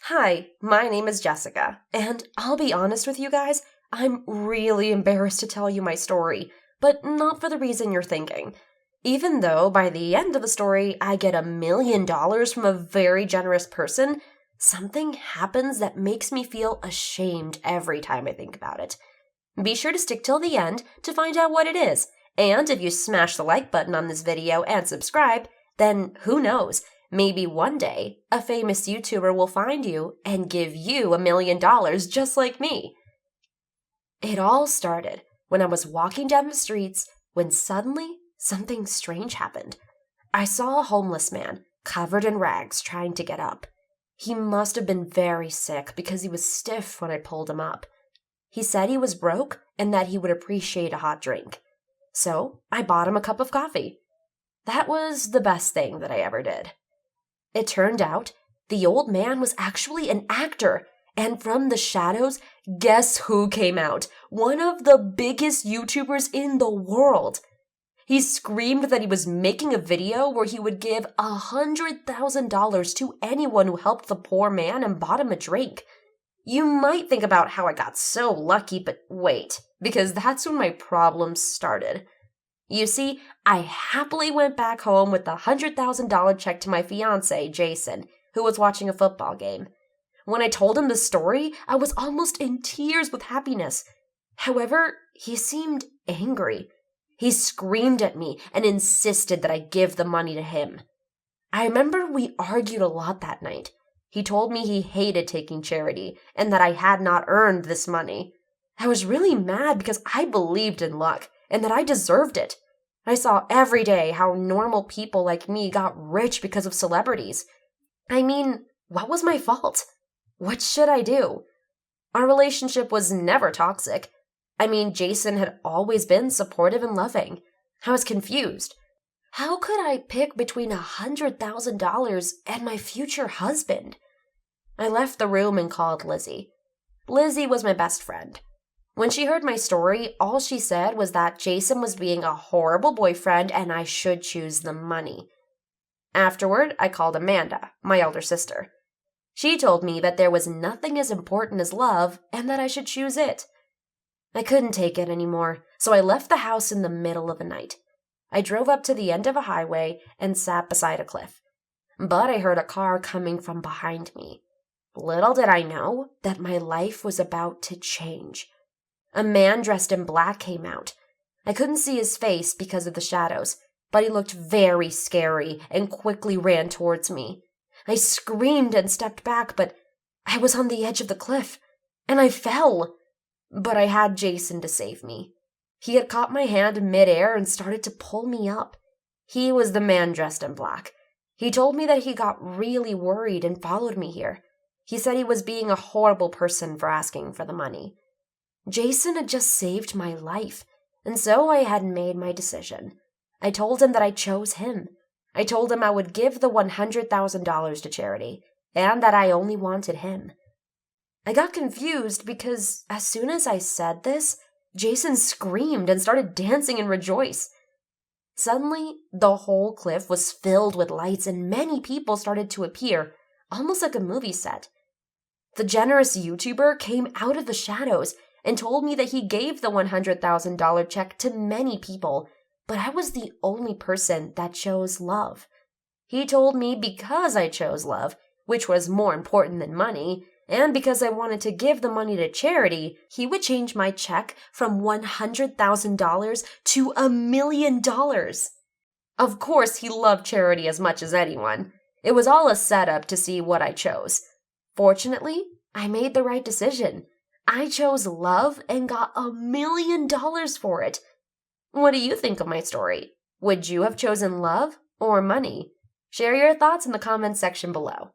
Hi, my name is Jessica, and I'll be honest with you guys, I'm really embarrassed to tell you my story, but not for the reason you're thinking. Even though by the end of the story I get $1 million from a very generous person, something happens that makes me feel ashamed every time I think about it. Be sure to stick till the end to find out what it is, and if you smash the like button on this video and subscribe, then who knows? Maybe one day, a famous YouTuber will find you and give you $1 million just like me. It all started when I was walking down the streets when suddenly something strange happened. I saw a homeless man covered in rags trying to get up. He must have been very sick because he was stiff when I pulled him up. He said he was broke and that he would appreciate a hot drink. So I bought him a cup of coffee. That was the best thing that I ever did. It turned out the old man was actually an actor, and from the shadows, guess who came out? One of the biggest YouTubers in the world. He screamed that he was making a video where he would give $100,000 to anyone who helped the poor man and bought him a drink. You might think about how I got so lucky, but wait, because that's when my problems started. You see, I happily went back home with the $100,000 check to my fiancé, Jason, who was watching a football game. When I told him the story, I was almost in tears with happiness. However, he seemed angry. He screamed at me and insisted that I give the money to him. I remember we argued a lot that night. He told me he hated taking charity and that I had not earned this money. I was really mad because I believed in luck and that I deserved it. I saw every day how normal people like me got rich because of celebrities. I mean, what was my fault? What should I do? Our relationship was never toxic. I mean, Jason had always been supportive and loving. I was confused. How could I pick between $100,000 and my future husband? I left the room and called Lizzie. Lizzie was my best friend. When she heard my story, all she said was that Jason was being a horrible boyfriend and I should choose the money. Afterward, I called Amanda, my elder sister. She told me that there was nothing as important as love and that I should choose it. I couldn't take it anymore, so I left the house in the middle of the night. I drove up to the end of a highway and sat beside a cliff. But I heard a car coming from behind me. Little did I know that my life was about to change. A man dressed in black came out. I couldn't see his face because of the shadows, but he looked very scary and quickly ran towards me. I screamed and stepped back, but I was on the edge of the cliff, and I fell. But I had Jason to save me. He had caught my hand midair and started to pull me up. He was the man dressed in black. He told me that he got really worried and followed me here. He said he was being a horrible person for asking for the money. Jason had just saved my life, and so I had made my decision. I told him that I chose him. I told him I would give the $100,000 to charity, and that I only wanted him. I got confused because as soon as I said this, Jason screamed and started dancing and rejoiced. Suddenly, the whole cliff was filled with lights and many people started to appear, almost like a movie set. The generous YouTuber came out of the shadows and told me that he gave the $100,000 check to many people, but I was the only person that chose love. He told me because I chose love, which was more important than money, and because I wanted to give the money to charity, he would change my check from $100,000 to $1,000,000. Of course, he loved charity as much as anyone. It was all a setup to see what I chose. Fortunately, I made the right decision. I chose love and got $1,000,000 for it. What do you think of my story? Would you have chosen love or money? Share your thoughts in the comments section below.